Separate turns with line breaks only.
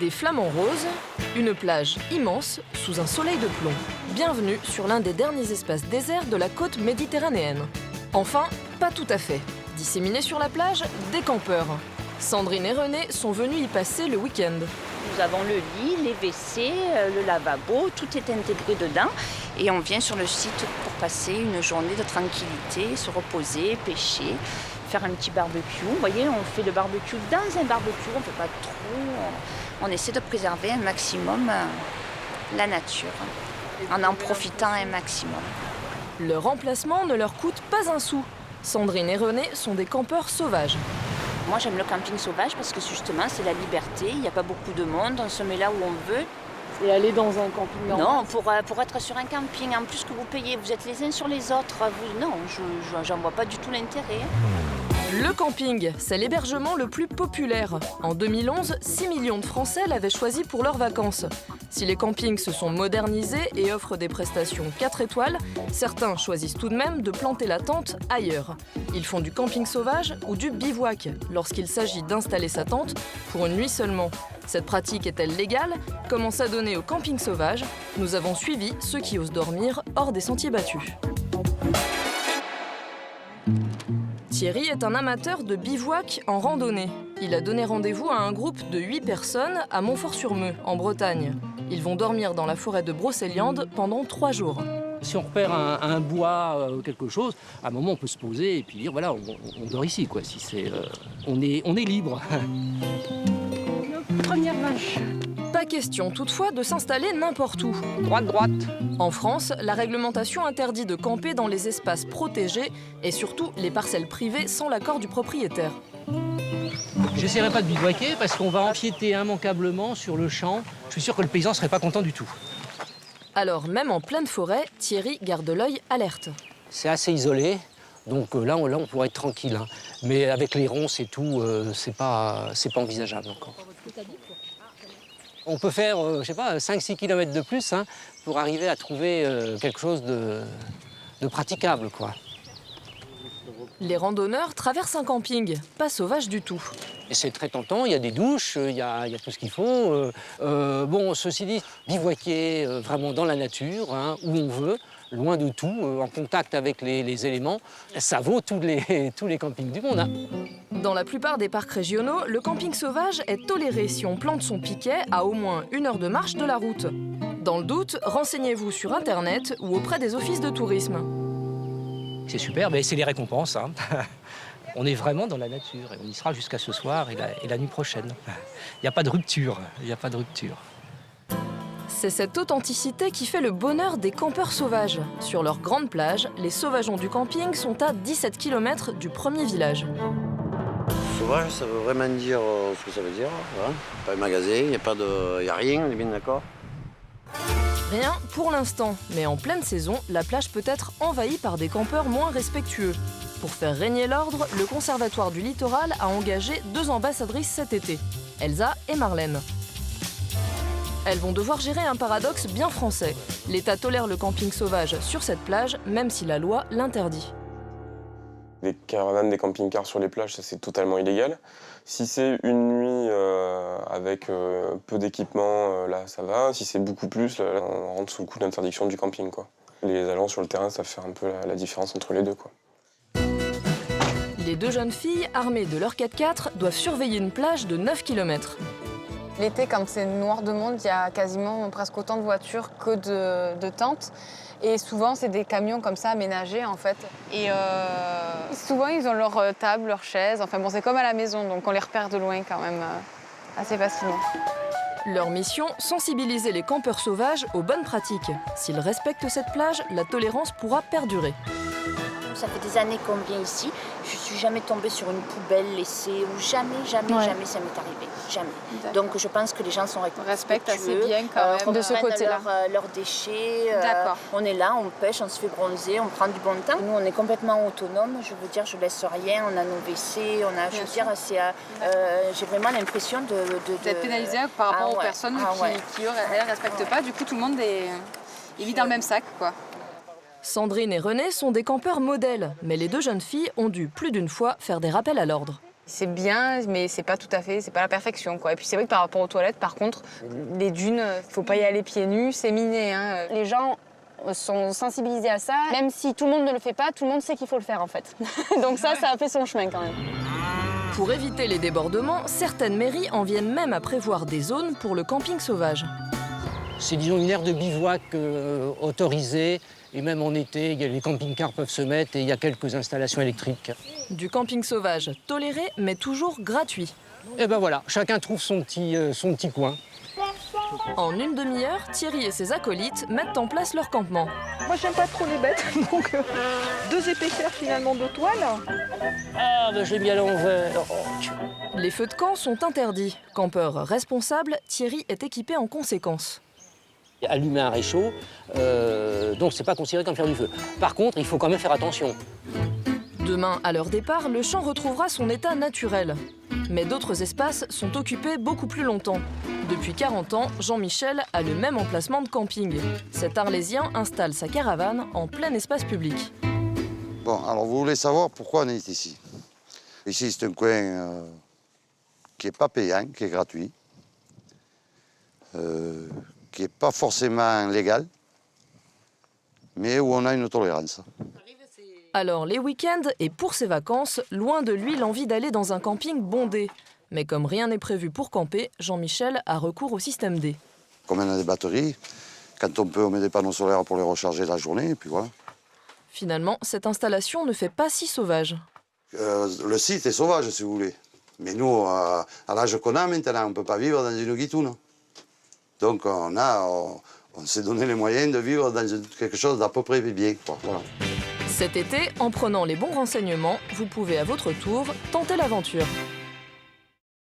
Des flamants roses, une plage immense sous un soleil de plomb. Bienvenue sur l'un des derniers espaces déserts de la côte méditerranéenne. Enfin, pas tout à fait. Disséminés sur la plage, des campeurs. Sandrine et René sont venus y passer le week-end.
Nous avons le lit, les WC, le lavabo, tout est intégré dedans. Et on vient sur le site pour passer une journée de tranquillité, se reposer, pêcher, faire un petit barbecue. Vous voyez, on fait le barbecue dans un barbecue, on ne fait pas trop. On essaie de préserver un maximum la nature, en profitant un maximum.
Leur emplacement ne leur coûte pas un sou. Sandrine et René sont des campeurs sauvages.
Moi, j'aime le camping sauvage parce que justement, c'est la liberté. Il n'y a pas beaucoup de monde, on se met là où on veut.
Et aller dans un camping normal?
Non, pour être sur un camping, en plus que vous payez, vous êtes les uns sur les autres. Non, j'en vois pas du tout l'intérêt.
Le camping, c'est l'hébergement le plus populaire. En 2011, 6 millions de Français l'avaient choisi pour leurs vacances. Si les campings se sont modernisés et offrent des prestations 4 étoiles, certains choisissent tout de même de planter la tente ailleurs. Ils font du camping sauvage ou du bivouac, lorsqu'il s'agit d'installer sa tente pour une nuit seulement. Cette pratique est-elle légale? Comment s'adonner au camping sauvage? Nous avons suivi ceux qui osent dormir hors des sentiers battus. Thierry est un amateur de bivouac en randonnée. Il a donné rendez-vous à un groupe de 8 personnes à Montfort-sur-Meux, en Bretagne. Ils vont dormir dans la forêt de Brocéliande pendant 3 jours.
Si on repère un bois, quelque chose, à un moment on peut se poser et puis dire voilà, on dort ici, quoi. Si c'est, on est libre.
Première vache.
Pas question toutefois de s'installer n'importe où.
Droite, droite.
En France, la réglementation interdit de camper dans les espaces protégés et surtout les parcelles privées sans l'accord du propriétaire.
J'essaierai pas de bivouaquer parce qu'on va empiéter immanquablement sur le champ. Je suis sûr que le paysan serait pas content du tout.
Alors même en pleine forêt, Thierry garde l'œil alerte.
C'est assez isolé, donc là on pourrait être tranquille. Hein. Mais avec les ronces et tout, c'est pas envisageable encore. On peut faire, je sais pas, 5-6 km de plus pour arriver à trouver quelque chose de praticable, quoi.
Les randonneurs traversent un camping, pas sauvage du tout.
Et c'est très tentant, il y a des douches, il y a tout ce qu'il faut. Bon, ceci dit, bivouaquer vraiment dans la nature, où on veut, loin de tout, en contact avec les éléments, ça vaut tous les campings du monde. Hein.
Dans la plupart des parcs régionaux, le camping sauvage est toléré si on plante son piquet à au moins 1 heure de marche de la route. Dans le doute, renseignez-vous sur Internet ou auprès des offices de tourisme.
C'est super, mais c'est les récompenses. Hein. On est vraiment dans la nature et on y sera jusqu'à ce soir et la nuit prochaine. Il n'y a pas de rupture, il n'y a pas de rupture.
C'est cette authenticité qui fait le bonheur des campeurs sauvages. Sur leur grande plage, les sauvageons du camping sont à 17 km du premier village.
Sauvage, ça veut vraiment dire ce que ça veut dire. Voilà. Pas de magasin, il n'y a rien, on est bien d'accord.
Rien pour l'instant, mais en pleine saison, la plage peut être envahie par des campeurs moins respectueux. Pour faire régner l'ordre, le Conservatoire du Littoral a engagé 2 ambassadrices cet été, Elsa et Marlène. Elles vont devoir gérer un paradoxe bien français. L'État tolère le camping sauvage sur cette plage, même si la loi l'interdit.
Les caravanes des camping-cars sur les plages, ça c'est totalement illégal. Si c'est une nuit avec peu d'équipement, là ça va. Si c'est beaucoup plus, là, on rentre sous le coup d'interdiction du camping, quoi. Les agents sur le terrain, ça fait un peu la différence entre les deux, quoi.
Les 2 jeunes filles, armées de leur 4x4, doivent surveiller une plage de 9 km.
L'été, quand c'est noir de monde, il y a quasiment presque autant de voitures que de tentes. Et souvent, c'est des camions comme ça aménagés, en fait. Et souvent, ils ont leur table, leur chaise. Enfin bon, c'est comme à la maison, donc on les repère de loin quand même assez facilement.
Leur mission, sensibiliser les campeurs sauvages aux bonnes pratiques. S'ils respectent cette plage, la tolérance pourra perdurer.
Ça fait des années qu'on vient ici. Je suis jamais tombée sur une poubelle laissée ou jamais ça m'est arrivé. Jamais. Donc je pense que les gens sont
respectent assez bien quand même de ce côté-là.
Leurs déchets.
D'accord.
On est là, on pêche, on se fait bronzer, on prend du bon temps. Nous, on est complètement autonome. Je veux dire, je laisse rien. On a nos WC, j'ai vraiment l'impression
d'être pénalisé par rapport aux personnes qui ne respectent pas. Du coup, tout le monde est mis dans le même sac, quoi.
Sandrine et René sont des campeurs modèles, mais les 2 jeunes filles ont dû plus d'une fois faire des rappels à l'ordre.
C'est bien, mais c'est pas tout à fait, c'est pas la perfection, quoi. Et puis c'est vrai que par rapport aux toilettes, par contre, les dunes, faut pas y aller pieds nus, c'est miné, hein.
Les gens sont sensibilisés à ça. Même si tout le monde ne le fait pas, tout le monde sait qu'il faut le faire en fait. Donc ça a fait son chemin quand même.
Pour éviter les débordements, certaines mairies en viennent même à prévoir des zones pour le camping sauvage.
C'est disons une aire de bivouac autorisée. Et même en été, les camping-cars peuvent se mettre et il y a quelques installations électriques.
Du camping sauvage toléré, mais toujours gratuit.
Et ben voilà, chacun trouve son petit coin.
En une demi-heure, Thierry et ses acolytes mettent en place leur campement.
Moi, j'aime pas trop les bêtes, donc 2 épaisseurs finalement de toile.
Ah ben j'ai mis à l'envers.
Les feux de camp sont interdits. Campeur responsable, Thierry est équipé en conséquence.
Allumer un réchaud, donc c'est pas considéré comme faire du feu. Par contre, il faut quand même faire attention.
Demain, à leur départ, le champ retrouvera son état naturel. Mais d'autres espaces sont occupés beaucoup plus longtemps. Depuis 40 ans, Jean-Michel a le même emplacement de camping. Cet Arlésien installe sa caravane en plein espace public.
Bon, alors vous voulez savoir pourquoi on est ici. Ici, c'est un coin qui n'est pas payant, qui est gratuit, qui n'est pas forcément légal, mais où on a une tolérance.
Alors, les week-ends et pour ses vacances, loin de lui l'envie d'aller dans un camping bondé. Mais comme rien n'est prévu pour camper, Jean-Michel a recours au système D.
Comme on a des batteries, quand on peut, on met des panneaux solaires pour les recharger la journée, et puis voilà.
Finalement, cette installation ne fait pas si sauvage.
Le site est sauvage, si vous voulez. Mais nous, à l'âge qu'on a maintenant, on ne peut pas vivre dans une guitoune. Donc on s'est donné les moyens de vivre dans quelque chose d'à peu près bien, quoi. Voilà.
Cet été, en prenant les bons renseignements, vous pouvez à votre tour tenter l'aventure.